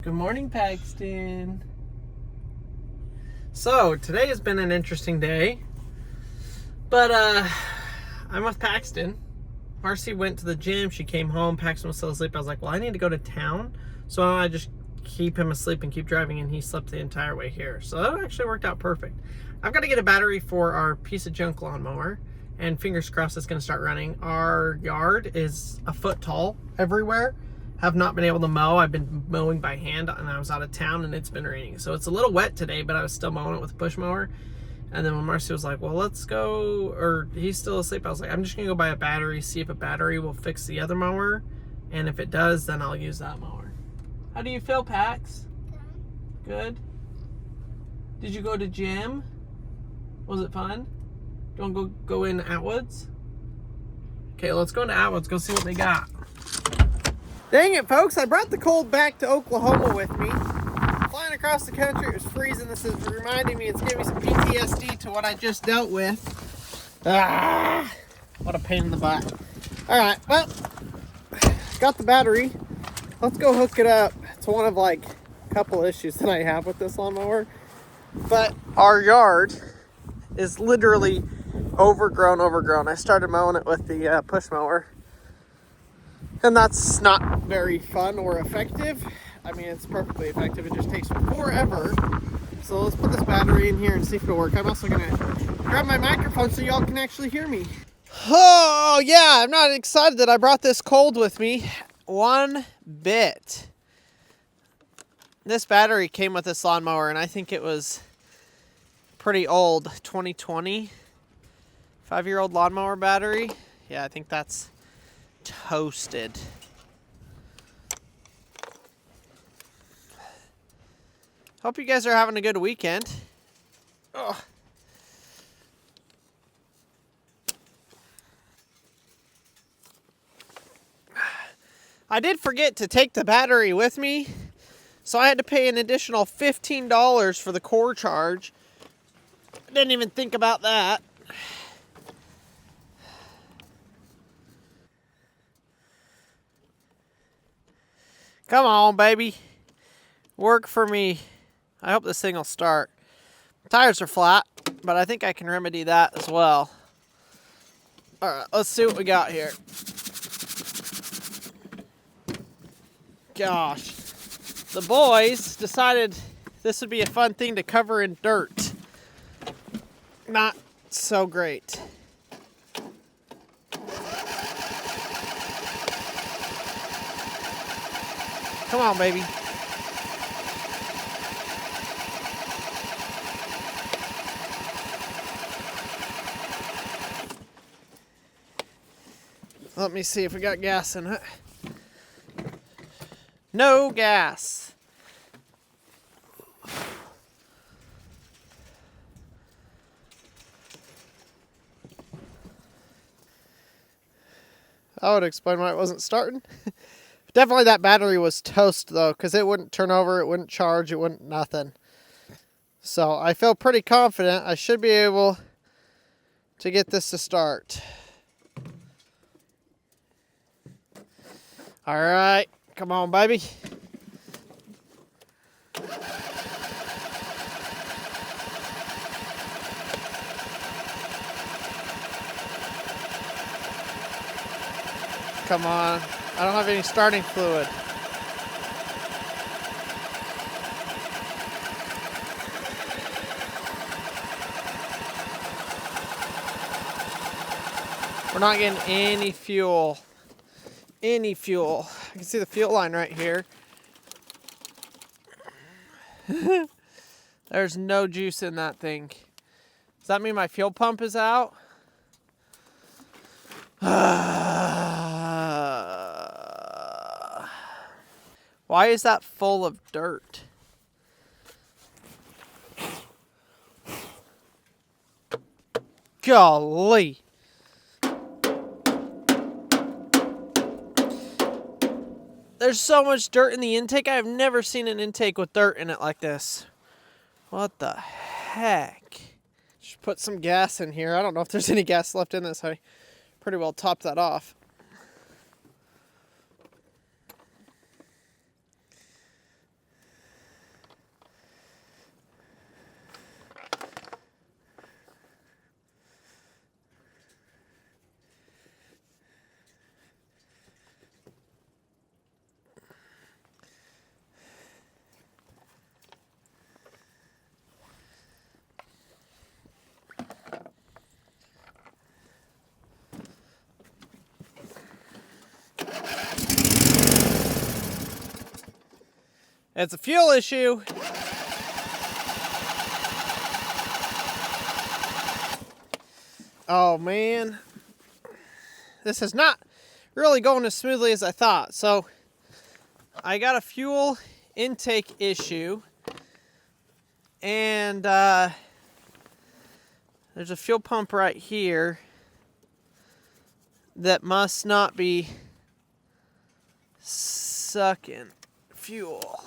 Good morning, Paxton. So, today has been an interesting day. But, I'm with Paxton. Marcy went to the gym. She came home. Paxton was still asleep. I was like, well, I need to go to town. So I just keep him asleep and keep driving, and he slept the entire way here. So that actually worked out perfect. I've got to get a battery for our piece of junk lawnmower, and fingers crossed it's going to start running. Our yard is a foot tall everywhere. Have not been able to mow. I've been mowing by hand, and I was out of town, and it's been raining. So it's a little wet today, but I was still mowing it with a push mower. And then when Marcy was like, well, let's go, or he's still asleep, I was like, I'm just going to go buy a battery, see if a battery will fix the other mower. And if it does, then I'll use that mower. How do you feel, Pax? Good. Did you go to gym? Was it fun? Do you want to go in Atwoods? Okay, let's go into Atwoods, go see what they got. Dang it, folks, I brought the cold back to Oklahoma with me. Flying across the country, it was freezing. This is reminding me, it's giving me some PTSD to what I just dealt with. What a pain in the butt. Alright, well, got the battery. Let's go hook it up. It's one of like a couple issues that I have with this lawnmower. But our yard is literally overgrown. I started mowing it with the push mower. And that's not very fun or effective. I mean, it's perfectly effective. It just takes forever. So let's put this battery in here and see if it'll work. I'm also gonna grab my microphone so y'all can actually hear me. Oh yeah, I'm not excited that I brought this cold with me one bit. This battery came with this lawnmower, and I think it was pretty old, 2020. 5-year-old lawnmower battery. Yeah, I think that's toasted. Hope you guys are having a good weekend. Ugh. I did forget to take the battery with me, so I had to pay an additional $15 for the core charge. I didn't even think about that. Come on, baby. Work for me. I hope this thing will start. Tires are flat, but I think I can remedy that as well. Alright, let's see what we got here. Gosh. The boys decided this would be a fun thing to cover in dirt. Not so great. Come on, baby. Let me see if we got gas in it. No gas. That would explain why it wasn't starting. Definitely that battery was toast though, because it wouldn't turn over, it wouldn't charge, it wouldn't nothing. So I feel pretty confident I should be able to get this to start. All right, come on, baby. Come on. I don't have any starting fluid. We're not getting any fuel. Any fuel. I can see the fuel line right here. There's no juice in that thing. Does that mean my fuel pump is out? Why is that full of dirt? Golly. There's so much dirt in the intake. I have never seen an intake with dirt in it like this. What the heck? Just put some gas in here. I don't know if there's any gas left in this. I pretty well topped that off. It's a fuel issue. Oh man, this is not really going as smoothly as I thought. So I got a fuel intake issue, and there's a fuel pump right here that must not be sucking fuel.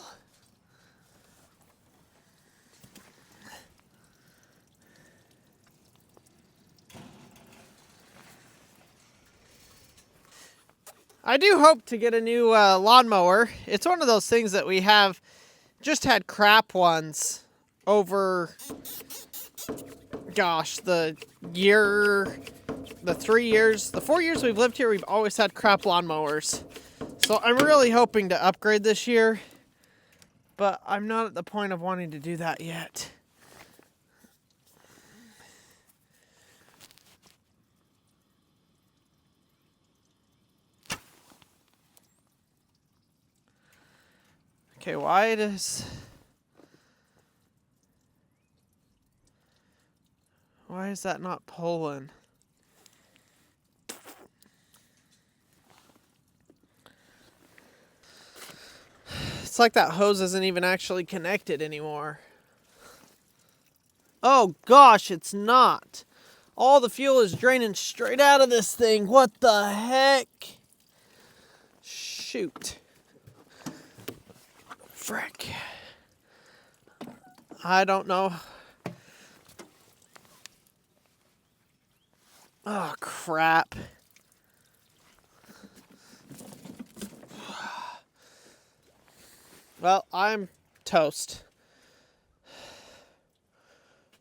I do hope to get a new lawnmower. It's one of those things that we have just had crap ones over, gosh, the 4 years we've lived here, we've always had crap lawnmowers. So I'm really hoping to upgrade this year, but I'm not at the point of wanting to do that yet. Okay, why is that not pulling? It's like that hose isn't even actually connected anymore. Oh gosh, it's not. All the fuel is draining straight out of this thing. What the heck? Shoot. Frick. I don't know. Oh, crap. Well, I'm toast.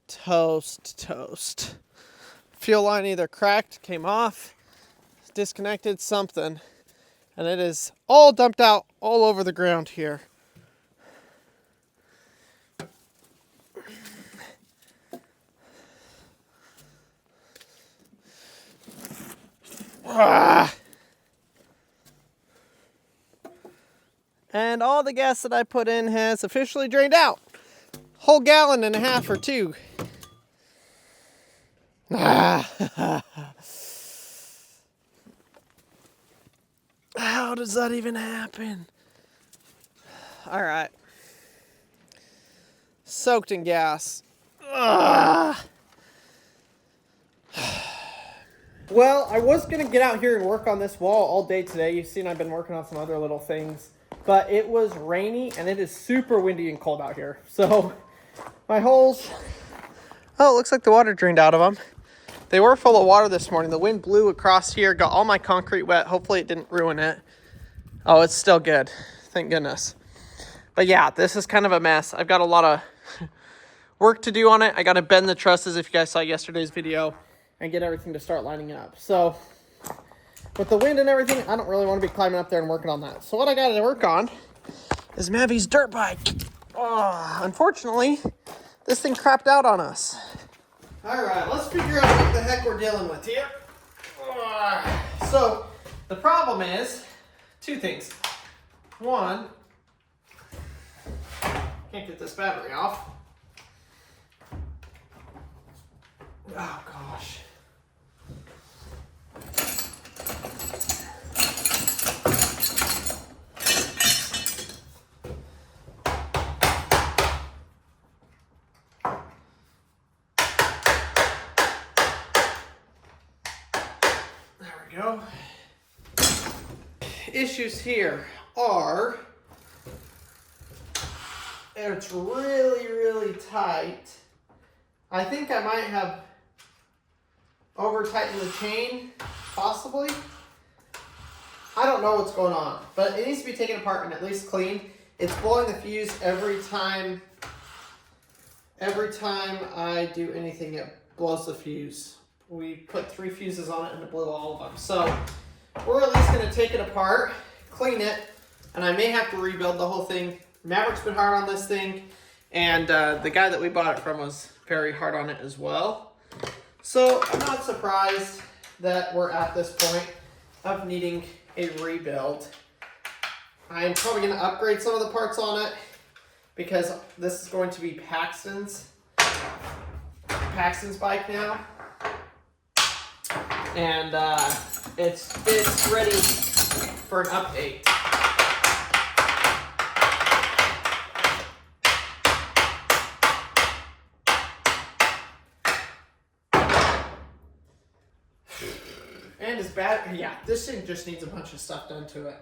Toast. Fuel line either cracked, came off, disconnected, something. And it is all dumped out all over the ground here. And all the gas that I put in has officially drained out. Whole gallon and a half or two. How does that even happen? All right. Soaked in gas. Well, I was going to get out here and work on this wall all day today. You've seen I've been working on some other little things. But it was rainy and it is super windy and cold out here. So my holes... Oh, it looks like the water drained out of them. They were full of water this morning. The wind blew across here, got all my concrete wet. Hopefully it didn't ruin it. Oh, it's still good. Thank goodness. But yeah, this is kind of a mess. I've got a lot of work to do on it. I got to bend the trusses, if you guys saw yesterday's video, and get everything to start lining up. So with the wind and everything, I don't really want to be climbing up there and working on that. So what I got to work on is Mavi's dirt bike. Oh, unfortunately, this thing crapped out on us. All right, let's figure out what the heck we're dealing with here. So the problem is two things. One, can't get this battery off. Oh gosh. Go. Issues here are it's really tight. I think I might have over tightened the chain, possibly. I don't know what's going on, but it needs to be taken apart and at least cleaned. It's blowing the fuse every time I do anything, it blows the fuse. We put 3 fuses on it and it blew all of them. So we're at least going to take it apart, clean it, and I may have to rebuild the whole thing. Maverick's been hard on this thing, and the guy that we bought it from was very hard on it as well. So I'm not surprised that we're at this point of needing a rebuild. I'm probably going to upgrade some of the parts on it because this is going to be Paxton's bike now, and it's ready for an update. And it's bad. Yeah, this thing just needs a bunch of stuff done to it.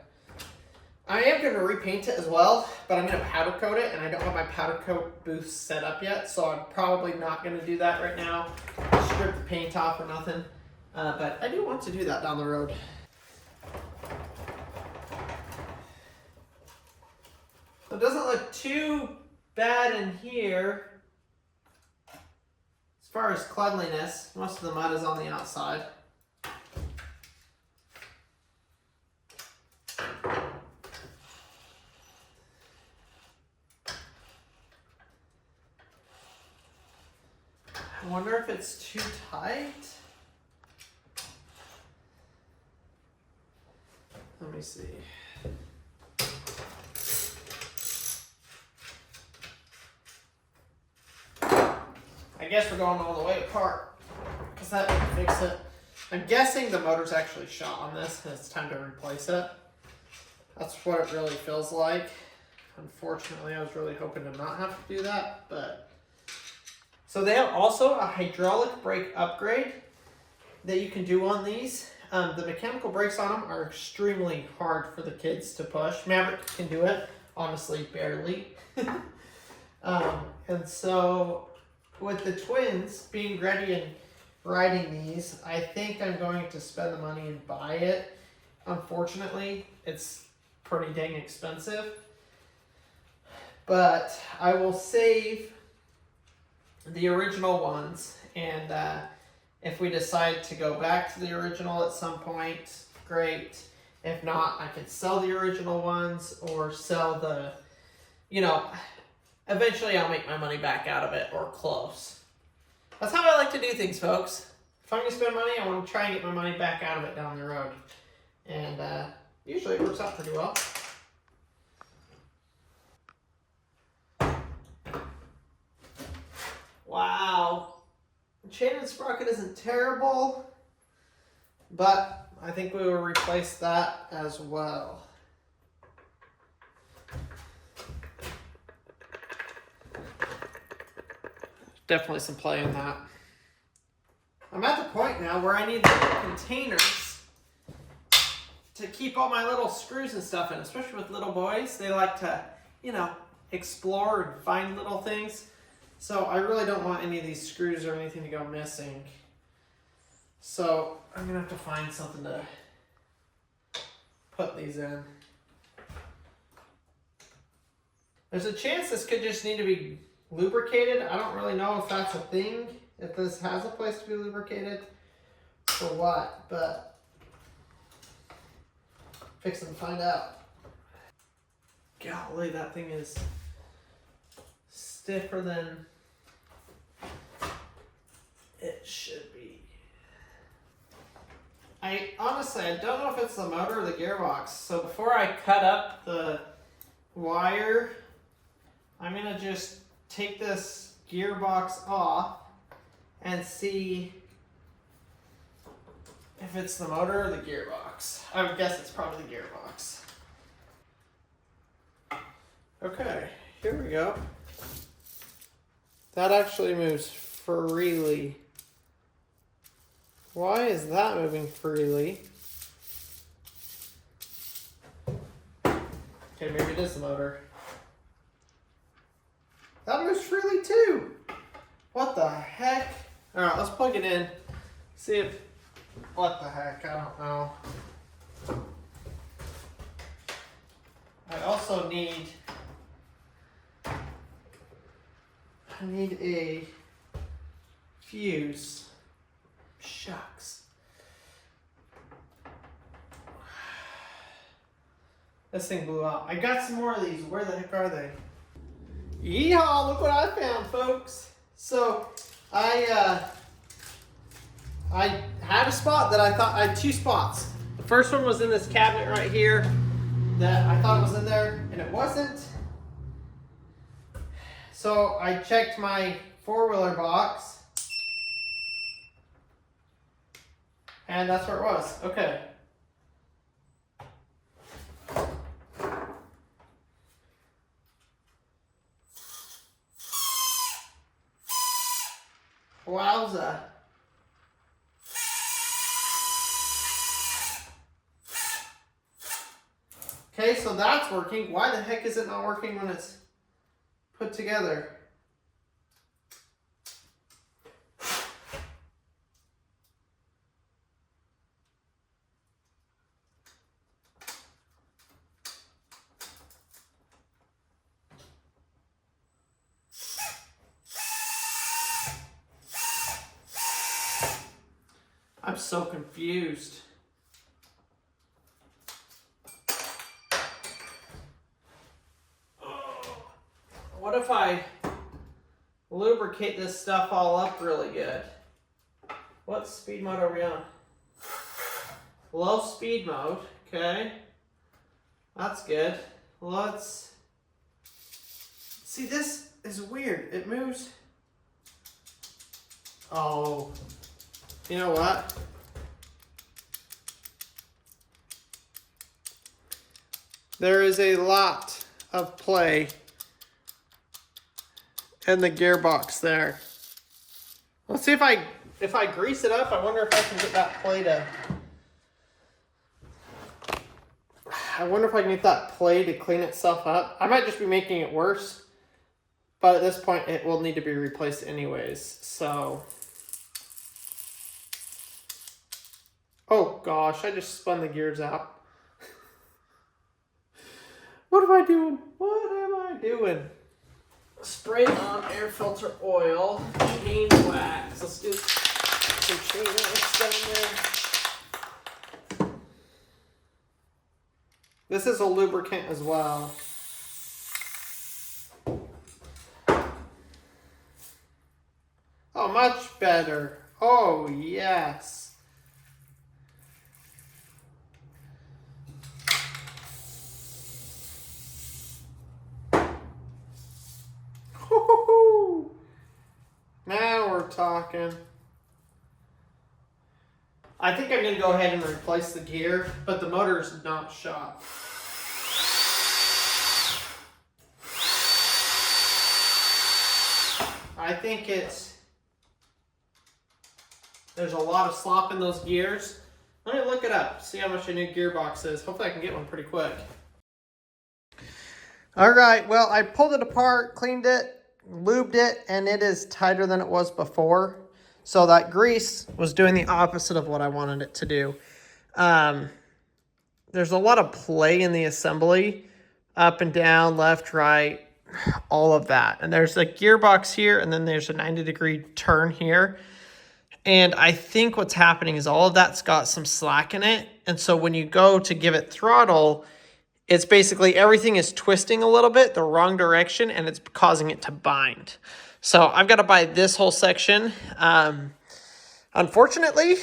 I am going to repaint it as well, but I'm going to powder coat it, and I don't have my powder coat booth set up yet, so I'm probably not going to do that right now. Strip the paint off or nothing, but I do want to do that down the road. So it doesn't look too bad in here as far as cleanliness. Most of the mud is on the outside. I wonder if it's too tight. Let me see. I guess we're going all the way apart because that didn't fix it. I'm guessing the motor's actually shot on this and it's time to replace it. That's what it really feels like. Unfortunately, I was really hoping to not have to do that, but... So they have also a hydraulic brake upgrade that you can do on these. The mechanical brakes on them are extremely hard for the kids to push. Maverick can do it, honestly, barely. And so with the twins being ready and riding these, I think I'm going to spend the money and buy it. Unfortunately, it's pretty dang expensive. But I will save the original ones, and if we decide to go back to the original at some point, great. If not, I could sell the original ones or sell the, eventually I'll make my money back out of it or close. That's how I like to do things, folks. If I'm going to spend money, I want to try and get my money back out of it down the road. And usually it works out pretty well. Wow. Chain and sprocket isn't terrible, but I think we will replace that as well. Definitely some play in that. I'm at the point now where I need the containers to keep all my little screws and stuff in, especially with little boys. They like to, explore and find little things. So I really don't want any of these screws or anything to go missing. So I'm going to have to find something to put these in. There's a chance this could just need to be lubricated. I don't really know if that's a thing, if this has a place to be lubricated or what, but fix it and find out. Golly, that thing is stiffer than it should be. I don't know if it's the motor or the gearbox. So before I cut up the wire, I'm gonna just take this gearbox off and see if it's the motor or the gearbox. I would guess it's probably the gearbox. Okay, here we go. That actually moves freely. Why is that moving freely? Okay, maybe it is the motor. That moves freely too. What the heck? All right, let's plug it in. See if, what the heck, I don't know. I also need a fuse. Shucks. This thing blew out. I got some more of these. Where the heck are they? Yeehaw, look what I found, folks. So I had a spot that I had two spots. The first one was in this cabinet right here that I thought was in there, and it wasn't. So I checked my four-wheeler box, and that's where it was. Okay. Wowza. Okay, so that's working. Why the heck is it not working when it's put together? I'm so confused. What if I lubricate this stuff all up really good? What speed mode are we on? Low speed mode, okay. That's good. Let's see, this is weird. It moves. Oh, you know what? There is a lot of play in the gearbox there. Let's see if I grease it up. I wonder if I can get that play to. I wonder if I can get that play to clean itself up. I might just be making it worse, but at this point it will need to be replaced anyways. So, oh gosh, I just spun the gears out. What am I doing? What am I doing? Spray on air filter oil, chain wax. Let's do some chain wax down there. This is a lubricant as well. Oh, much better. Oh, yes. Now we're talking. I think I'm going to go ahead and replace the gear, but the motor is not shot. I think there's a lot of slop in those gears. Let me look it up, see how much a new gearbox is. Hopefully I can get one pretty quick. All right, well, I pulled it apart, cleaned it, lubed it, and it is tighter than it was before. So that grease was doing the opposite of what I wanted it to do. There's a lot of play in the assembly, up and down, left, right, all of that. And there's a gearbox here, and then there's a 90-degree turn here. And I think what's happening is all of that's got some slack in it. And so when you go to give it throttle, it's basically everything is twisting a little bit the wrong direction, and it's causing it to bind. So I've got to buy this whole section. Unfortunately,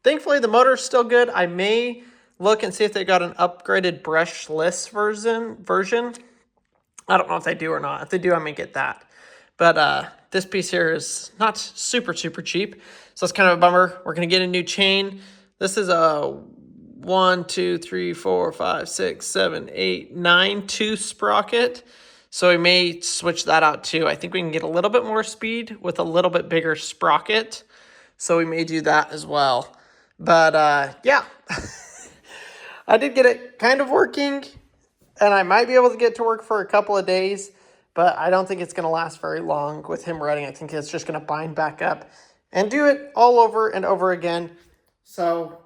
thankfully the motor is still good. I may look and see if they got an upgraded brushless version. I don't know if they do or not. If they do, I may get that. But this piece here is not super cheap. So it's kind of a bummer. We're going to get a new chain. This is a 1, 2, 3, 4, 5, 6, 7, 8, 9 tooth sprocket. So we may switch that out too. I think we can get a little bit more speed with a little bit bigger sprocket. So we may do that as well. But yeah, I did get it kind of working, and I might be able to get to work for a couple of days, but I don't think it's going to last very long with him running. I think it's just going to bind back up and do it all over and over again. So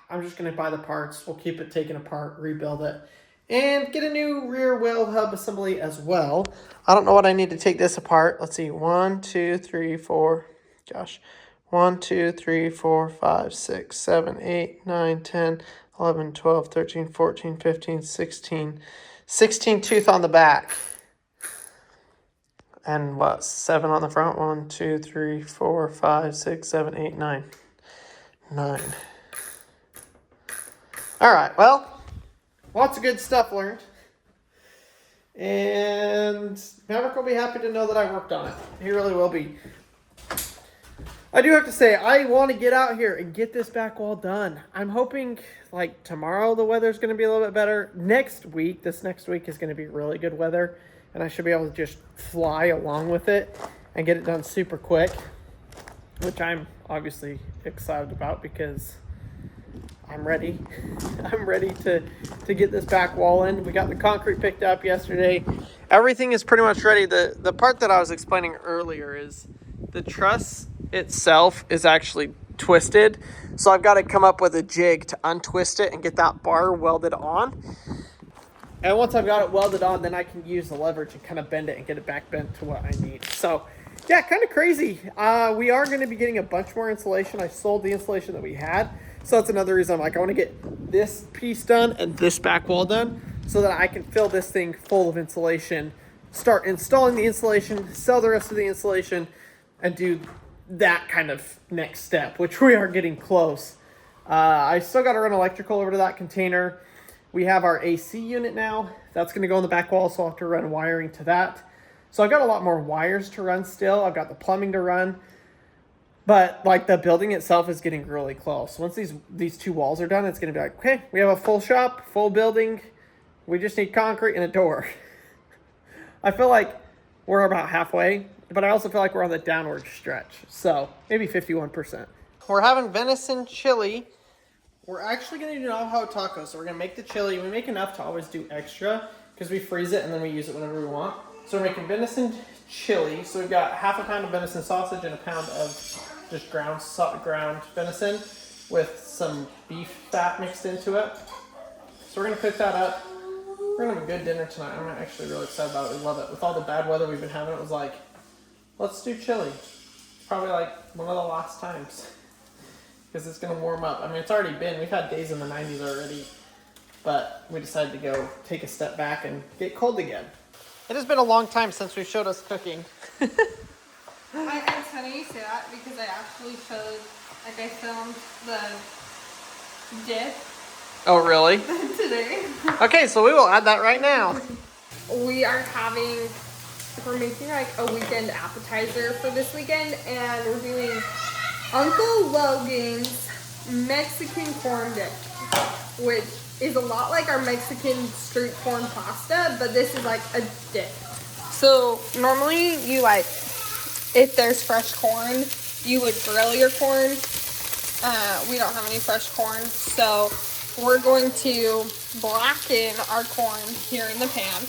I'm just going to buy the parts. We'll keep it taken apart, rebuild it, and get a new rear wheel hub assembly as well. I don't know what I need to take this apart. Let's see. 1, 2, 3, 4. Gosh. 1, 2, 3, 4, 5, 6, 7, 8, 9, 10, 11, 12, 13, 14, 15, 16. 16 tooth on the back. And what? 7 on the front. 1, 2, 3, 4, 5, 6, 7, 8, 9. 9. All right, well, lots of good stuff learned. And Maverick will be happy to know that I worked on it. He really will be. I do have to say, I want to get out here and get this back wall done. I'm hoping, like, tomorrow the weather's going to be a little bit better. Next week is going to be really good weather. And I should be able to just fly along with it and get it done super quick. Which I'm obviously excited about because I'm ready. I'm ready to get this back wall in. We got the concrete picked up yesterday. Everything is pretty much ready. The part that I was explaining earlier is the truss itself is actually twisted. So I've got to come up with a jig to untwist it and get that bar welded on. And once I've got it welded on, then I can use the leverage and kind of bend it and get it back bent to what I need. So yeah, kind of crazy. We are going to be getting a bunch more insulation. I sold the insulation that we had. So that's another reason I'm like, I want to get this piece done and this back wall done so that I can fill this thing full of insulation, start installing the insulation, sell the rest of the insulation, and do that kind of next step, which we are getting close. I still got to run electrical over to that container. We have our AC unit now. That's going to go on the back wall, so I'll have to run wiring to that. So I've got a lot more wires to run still. I've got the plumbing to run. But like the building itself is getting really close. Once these two walls are done, it's going to be like, okay, we have a full shop, full building. We just need concrete and a door. I feel like we're about halfway, but I also feel like we're on the downward stretch. So maybe 51%. We're having venison chili. We're actually going to do Navajo tacos. So we're going to make the chili. We make enough to always do extra because we freeze it and then we use it whenever we want. So we're making venison chili. So we've got half a pound of venison sausage and a pound of just ground venison with some beef fat mixed into it. So we're going to cook that up. We're going to have a good dinner tonight. I'm actually really excited about it. We love it. With all the bad weather we've been having, it was like, let's do chili. It's probably like one of the last times because it's going to warm up. I mean, it's already been. We've had days in the 90s already, but we decided to go take a step back and get cold again. It has been a long time since we showed us cooking. It's funny you say that because I actually showed, like I filmed the dip. Oh, really? Today. Okay, so we will add that right now. We're making like a weekend appetizer for this weekend, and we're doing Uncle Logan's Mexican corn dip, which is a lot like our Mexican street corn pasta, but this is like a dip. So normally you like, if there's fresh corn, you would grill your corn. We don't have any fresh corn, so we're going to blacken our corn here in the pan.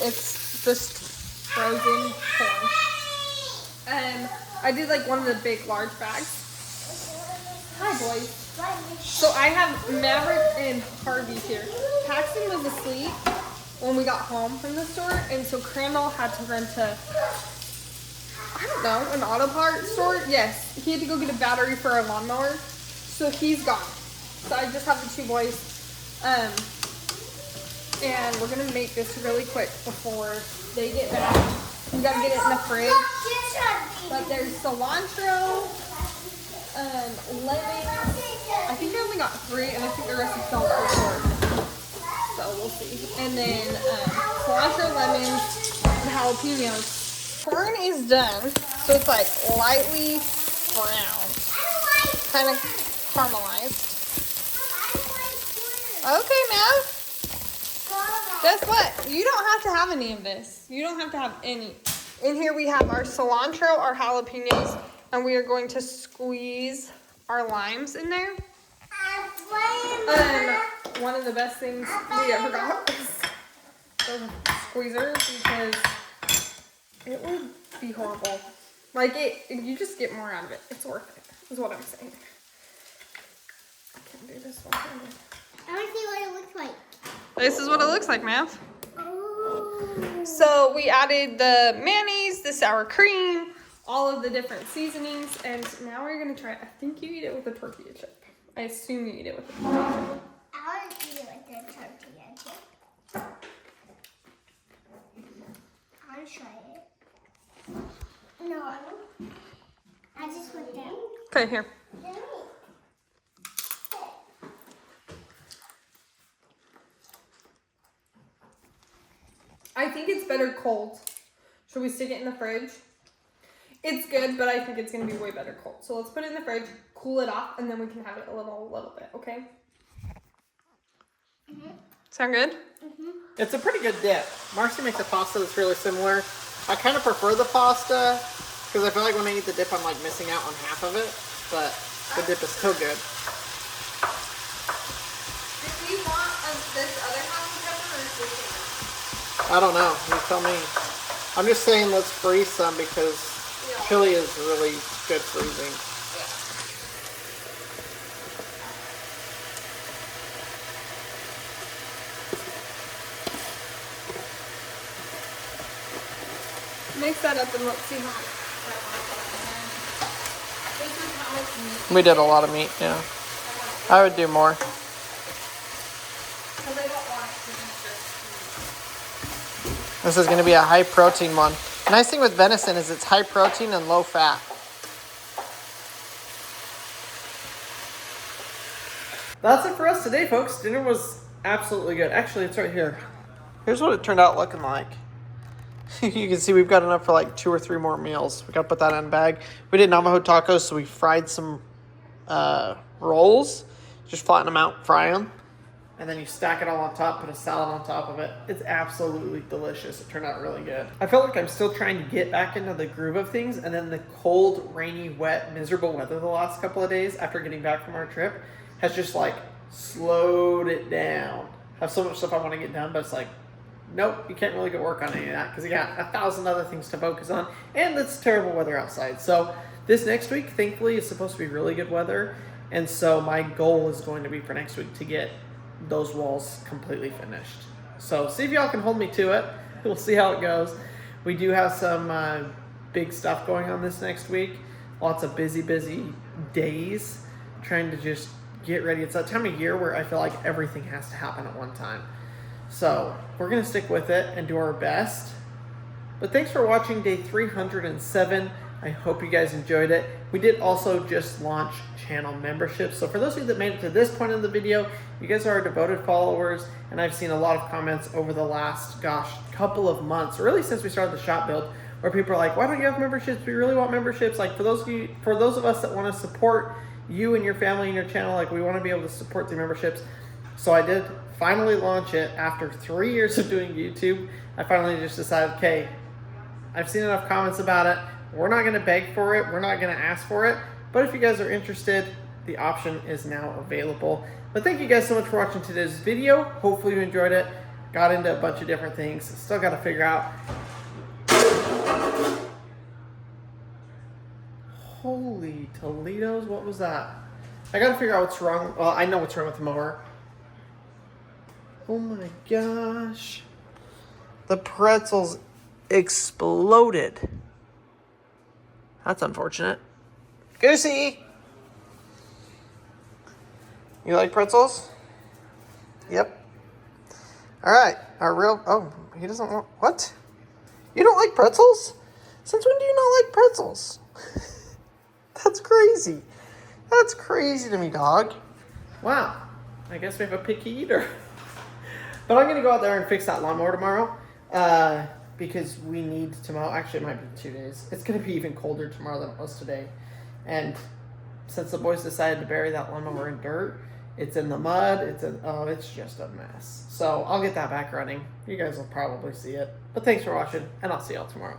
It's just frozen corn. And I did like one of the big large bags. Hi boys. So I have Maverick and Harvey here. Paxton was asleep when we got home from the store, and so Crandall had to run to, I don't know, an auto part store? Yes, he had to go get a battery for our lawnmower, so he's gone. So I just have the two boys, and we're gonna make this really quick before they get back. We gotta get it in the fridge. But there's cilantro, lemon. I think I only got 3, and I think the rest is still for 4. So we'll see. And then cilantro, lemons, and jalapenos. Corn is done, so it's like lightly brown, kind of caramelized. Okay, Mav. Guess what? You don't have to have any of this. You don't have to have any. In here we have our cilantro, our jalapenos, and we are going to squeeze our limes in there. One of the best things we ever got was the squeezer, because it would be horrible. Like you just get more out of it. It's worth it, is what I'm saying. I can't do this one. I want to see what it looks like. This is what it looks like, Mav. Oh. So we added the mayonnaise, the sour cream, all of the different seasonings, and now we're gonna try it. I think you eat it with a tortilla chip. I assume you eat it with a tortilla chip. I want to eat it with the tortilla chip. I want to try it. No. I just want that. Okay, here. think it's better cold. Should we stick it in the fridge? It's good, but I think it's going to be way better cold. So let's put it in the fridge, cool it off, and then we can have it a little bit, okay? Sound good? It's a pretty good dip. Marcy makes a pasta that's really similar. I kind of prefer the pasta because I feel like when I eat the dip, I'm like missing out on half of it. But the dip is still good. Do you want this other half of pepper or this one? I don't know. You tell me. I'm just saying let's freeze some because chili is really good freezing. Mix that up and let's see how. This is how much meat. We did a lot of meat, yeah. I would do more. Because I don't want it to be just. This is going to be a high protein one. The nice thing with venison is it's high protein and low fat. That's it for us today, folks. Dinner was absolutely good. Actually, it's right here. Here's what it turned out looking like. You can see we've got enough for like 2 or 3 more meals. We got to put that in a bag. We did Navajo tacos, so we fried some rolls. Just flatten them out, fry them. And then you stack it all on top, put a salad on top of it. It's absolutely delicious. It turned out really good. I felt like I'm still trying to get back into the groove of things, and then the cold, rainy, wet, miserable weather the last couple of days after getting back from our trip has just like slowed it down. I have so much stuff I want to get done, but it's like, nope, you can't really go work on any of that because you got 1,000 other things to focus on, and it's terrible weather outside. So this next week, thankfully, is supposed to be really good weather, and so my goal is going to be for next week to get those walls completely finished. So see if y'all can hold me to it. We'll see how it goes. We do have some big stuff going on this next week. Lots of busy days trying to just get ready. It's that time of year where I feel like everything has to happen at one time. So we're going to stick with it and do our best. But thanks for watching day 307. I hope you guys enjoyed it. We did also just launch channel memberships. So for those of you that made it to this point in the video, you guys are our devoted followers. And I've seen a lot of comments over the last, couple of months, really since we started the shop build, where people are like, why don't you have memberships? We really want memberships. Like for those of us that want to support you and your family and your channel, like we want to be able to support the memberships. So I did finally launch it after 3 years of doing YouTube. I finally just decided, okay, I've seen enough comments about it. We're not going to beg for it. We're not going to ask for it. But if you guys are interested, the option is now available. But thank you guys so much for watching today's video. Hopefully you enjoyed it. Got into a bunch of different things. Still got to figure out. Holy Toledo's, what was that? I got to figure out what's wrong. Well, I know what's wrong with the mower. Oh my gosh. The pretzels exploded. That's unfortunate. Goosey! You like pretzels? Yep. Alright, he doesn't want, what? You don't like pretzels? Since when do you not like pretzels? That's crazy. That's crazy to me, dog. Wow. I guess we have a picky eater. But I'm going to go out there and fix that lawnmower tomorrow. Because we need to mow. Actually, it might be 2 days. It's going to be even colder tomorrow than it was today. And since the boys decided to bury that lawnmower in dirt, it's in the mud. It's just a mess. So I'll get that back running. You guys will probably see it. But thanks for watching, and I'll see y'all tomorrow.